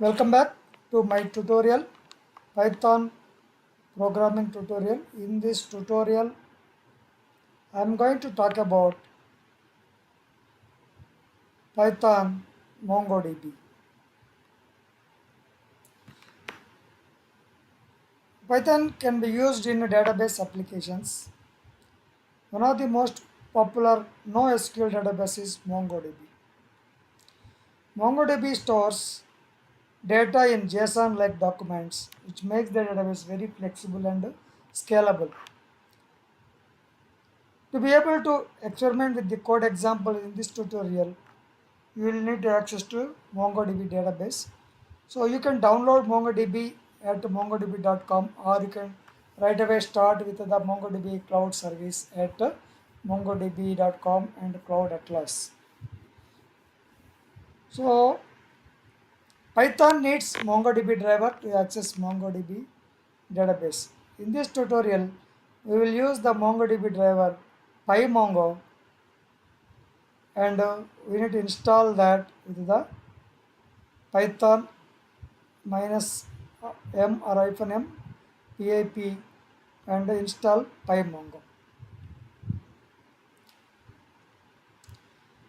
Welcome back to my tutorial, Python programming tutorial. In this tutorial, I am going to talk about Python MongoDB. Python can be used in database applications. One of the most popular NoSQL database is MongoDB. MongoDB stores data in JSON-like documents, which makes the database very flexible and scalable. To be able to experiment with the code example in this tutorial, you will need access to MongoDB database. So you can download MongoDB at mongodb.com, or you can right away start with the MongoDB cloud service at mongodb.com and Cloud Atlas. So Python needs MongoDB driver to access MongoDB database. In this tutorial, we will use the MongoDB driver pymongo, and we need to install that with the Python minus m or hyphen m pip and install pymongo.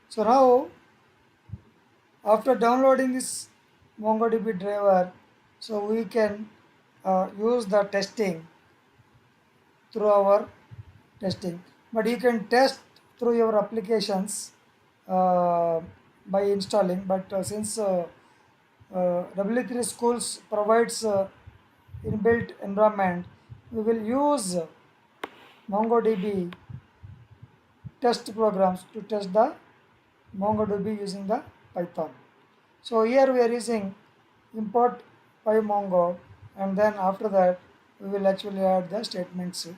So now, after downloading this MongoDB driver, so we can use the testing through our testing. But you can test through your applications by installing. But since W3 Schools provides inbuilt environment, we will use MongoDB test programs to test the MongoDB using the Python. So here we are using import pymongo, and then after that we will actually add the statements.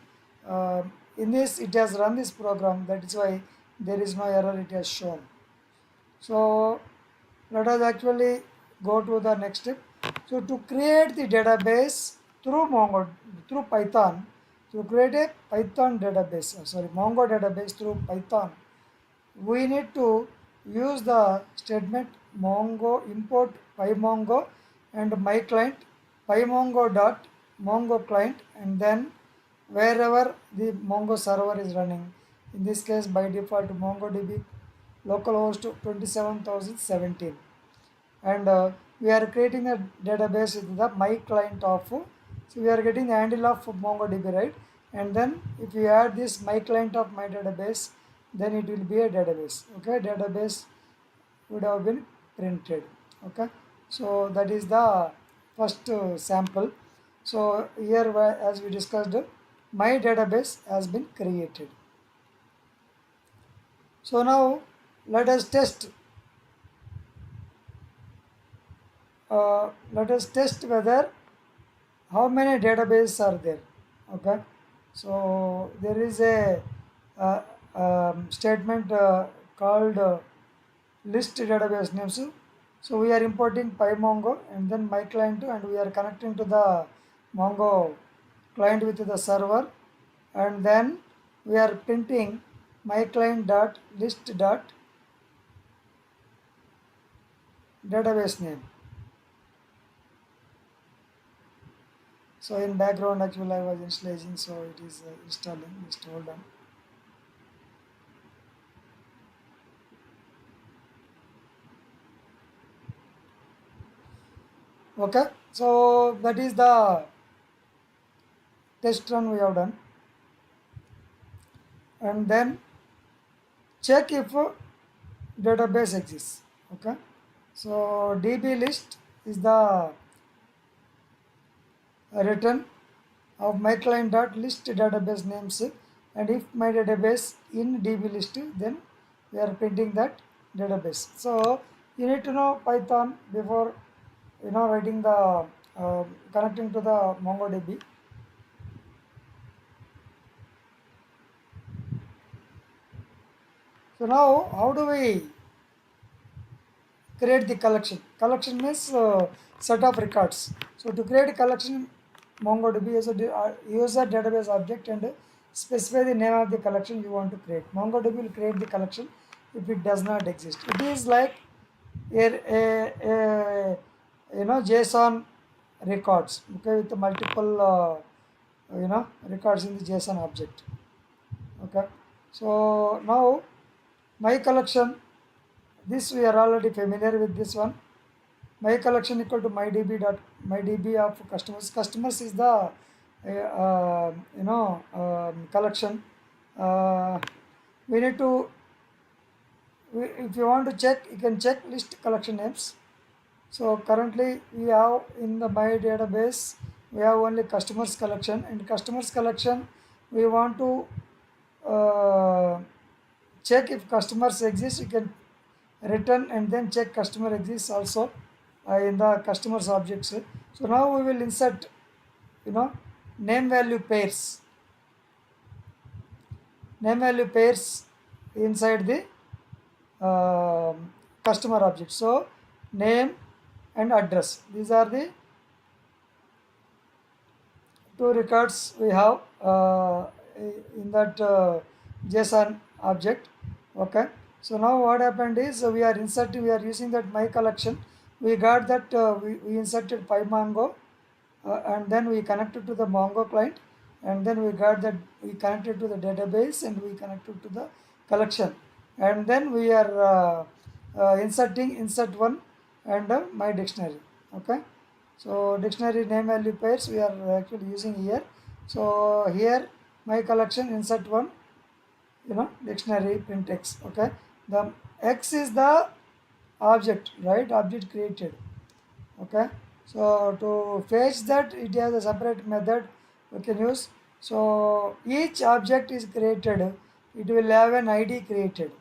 In this, it has run this program, that is why there is no error it has shown. So let us actually go to the next step. So to create the database through Python, to create a Python database, Mongo database through Python, we need to use the statement mongo import pymongo and my client pymongo.mongo client, and then wherever the Mongo server is running. In this case, by default, MongoDB localhost 27017, and we are creating a database with the my client of. So we are getting the handle of MongoDB, right? And then if you add this my client of my database, then it will be a database. Okay, database would have been printed. Okay, so that is the first sample. So here, as we discussed, my database has been created. So now let us test. Let us test whether how many databases are there. Okay, so there is a statement called list database names. So we are importing pymongo and then my client, and we are connecting to the Mongo client with the server, and then we are printing my client dot list dot database name. So in background, actually I was installing, so it is installing. Just hold on. Okay, so that is the test run we have done, and then check if database exists. Okay, so db list is the return of my client dot list database names, and if my database in db list, then we are printing that database. So you need to know Python before writing the connecting to the MongoDB. So now, how do we create the collection? Collection means set of records. So to create a collection, MongoDB is a user database object and specify the name of the collection you want to create. MongoDB will create the collection if it does not exist. It is like a JSON records, okay, with multiple records in the JSON object. Okay, so now my collection, this we are already familiar with this one. My collection equal to mydb of customers. Customers is the collection. uh, we need to, if you want to check, you can check list collection names. So currently we have in the my database, we have only customers collection. In customers collection, we want to check if customers exist. You can return and then check customer exists also in the customers objects. So now we will insert, you know, name value pairs, inside the customer object. So name and address, these are the two records we have in that JSON object. Okay, so now what happened is we are using that my collection. We got that we inserted pymongo, and then we connected to the Mongo client, and then we got that we connected to the database, and we connected to the collection, and then we are inserting insert one and my dictionary. Okay, so dictionary name value pairs we are actually using here. So here my collection insert one, dictionary print x. Okay, the x is the object, right? Object created. Okay, so to fetch that, it has a separate method we can use. So each object is created, it will have an id created.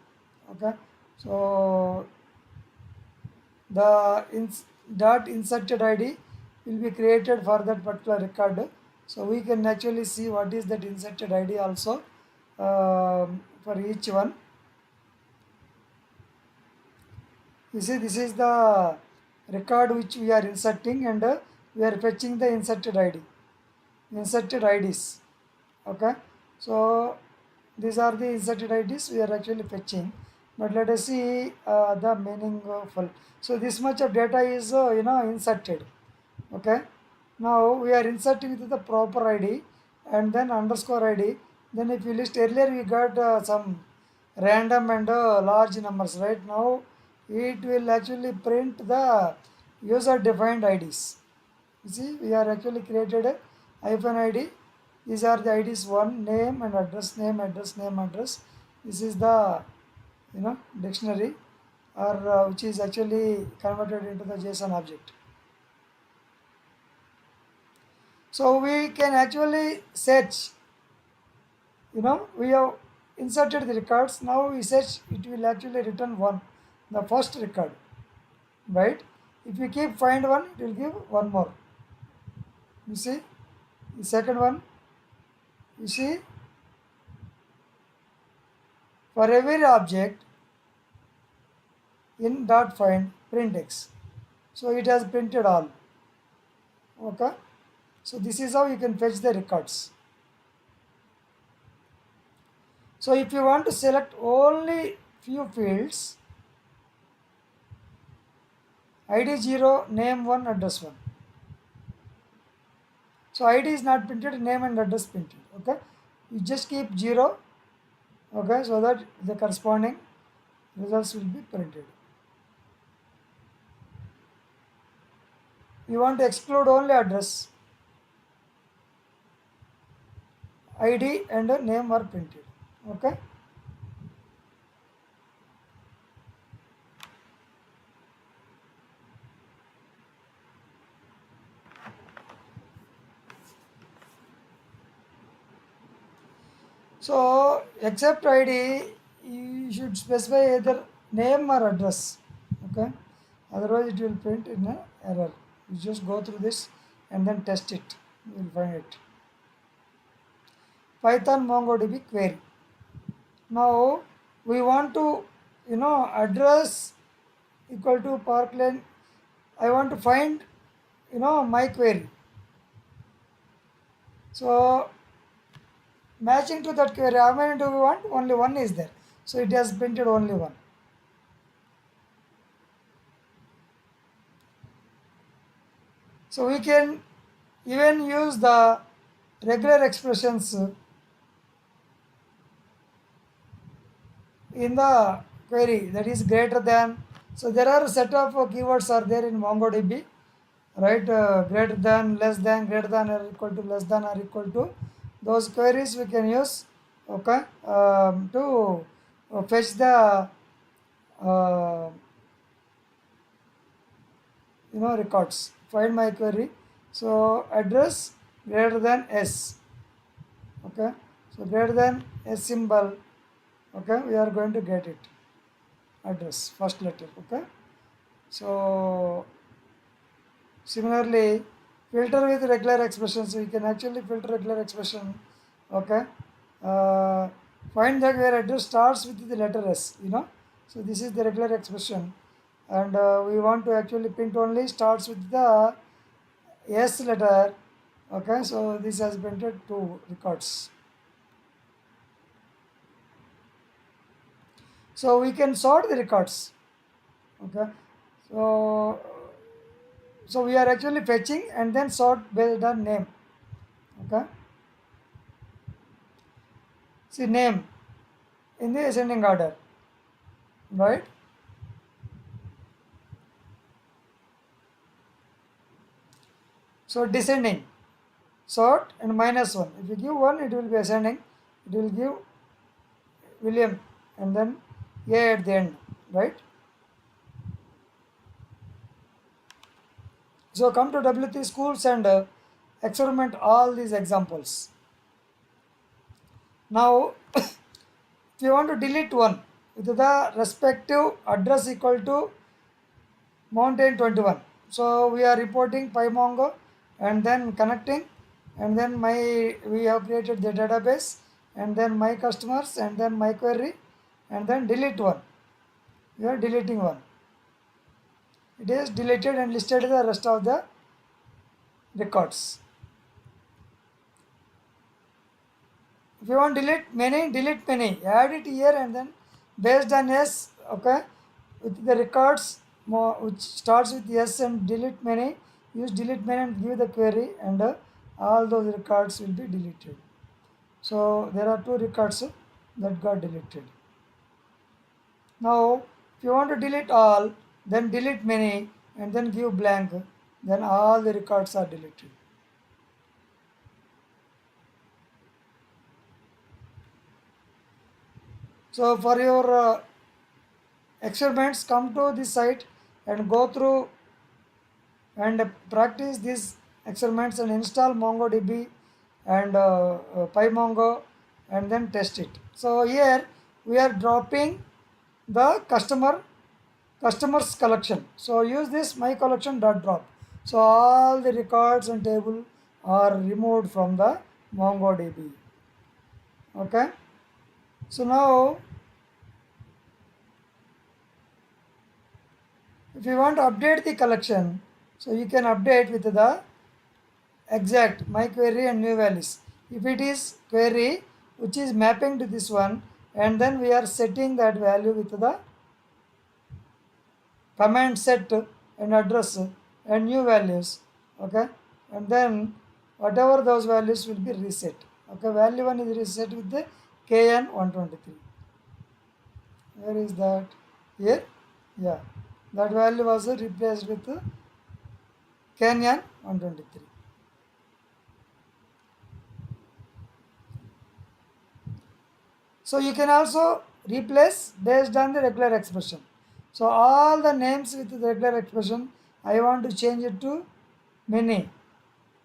Okay, so the dot inserted id will be created for that particular record. So we can actually see what is that inserted id also for each one. You see, this is the record which we are inserting, and we are fetching the inserted IDs. Okay, so these are the inserted IDs we are actually fetching. But let us see the meaningful. So this much of data is inserted. Okay, now we are inserting with the proper ID and then underscore ID. Then if you list earlier, we got some random and large numbers. Right now it will actually print the user defined IDs. You see, we are actually created a hyphen ID. These are the IDs: one, name and address, name, address, name, address. This is the dictionary, or which is actually converted into the JSON object. So we can actually search. We have inserted the records. Now we search, it will actually return one, the first record, right? If you keep find one, it will give one more. You see, the second one, you see, for every object in dot find print x. So it has printed all. Okay, so this is how you can fetch the records. So if you want to select only few fields, ID 0, name 1, address 1. So ID is not printed, name and address printed. Okay, you just keep 0. Okay, so that the corresponding results will be printed. You want to exclude only address, ID and name are printed. Okay, so except ID, you should specify either name or address. Okay, otherwise it will print in an error. You just go through this and then test it, you will find it. Python MongoDB query. Now we want to address equal to parkland. I want to find my query. So matching to that query, how many do we want? Only one is there, so it has printed only one. So we can even use the regular expressions in the query, that is greater than. So there are a set of keywords are there in MongoDB, right? Greater than, less than, greater than or equal to, less than or equal to. Those queries we can use, okay, to fetch the uh, records. Find my query. So address greater than s, okay. So greater than s symbol, okay, we are going to get it, address first letter, okay. So similarly, filter with regular expressions, we can actually filter regular expression, okay. uh, Find that where address starts with the letter s, so this is the regular expression, and we want to actually print only starts with the s letter, okay. So this has printed two records. So we can sort the records, okay. So we are actually fetching and then sort based on name, okay. See, name in the ascending order, right? So descending, sort and -1. If you give 1, it will be ascending, it will give William and then A at the end, right? So come to W3 schools and experiment all these examples. Now, if you want to delete one with the respective address equal to mountain 21. So we are reporting PyMongo and then connecting, and then we have created the database, and then my customers, and then my query, and then delete one. We are deleting one. It is deleted and listed the rest of the records. If you want delete many, add it here and then based on yes, okay, with the records which starts with yes and delete many, use delete many and give the query, and all those records will be deleted. So there are two records that got deleted. Now if you want to delete all, then delete many and then give blank, then all the records are deleted. So for your experiments, come to this site and go through and practice these experiments and install MongoDB and PyMongo and then test it. So here we are dropping the customers collection. So use this my collection dot drop. So all the records and table are removed from the MongoDB. Okay. So now if you want to update the collection, so you can update with the exact my query and new values. If it is query which is mapping to this one, and then we are setting that value with the command set and address and new values, okay, and then whatever those values will be reset, okay. Value 1 is reset with the KN123. Where is that? Here, yeah, that value was replaced with KN123. So you can also replace based on the regular expression. So all the names with the regular expression, I want to change it to many.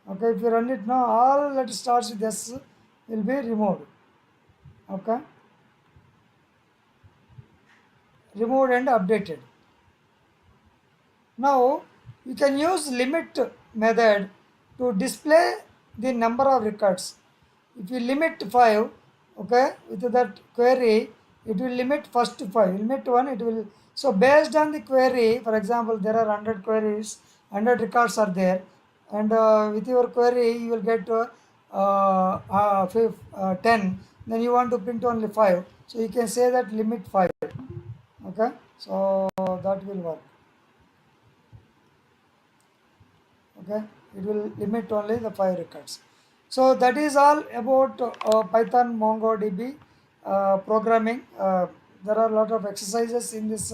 Okay, if you run it now, all that starts with S will be removed. Okay, removed and updated. Now you can use limit method to display the number of records. If you limit 5, okay, with that query, it will limit first to 5. Limit 1, it will. So based on the query, for example, there are 100 queries, 100 records are there, and with your query, you will get 10. Then you want to print only 5. So you can say that limit 5. Okay, so that will work. Okay. It will limit only the 5 records. So that is all about Python MongoDB programming. There are a lot of exercises in this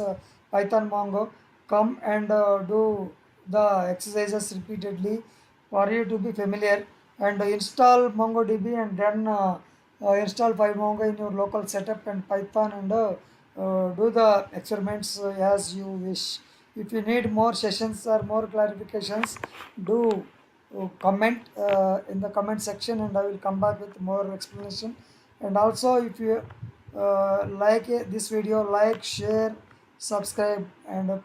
Python Mongo. Come and do the exercises repeatedly for you to be familiar, and install MongoDB, and then install PyMongo in your local setup and Python, and do the experiments as you wish. If you need more sessions or more clarifications, do comment in the comment section, and I will come back with more explanation. And also, if you like this video, like, share, subscribe, and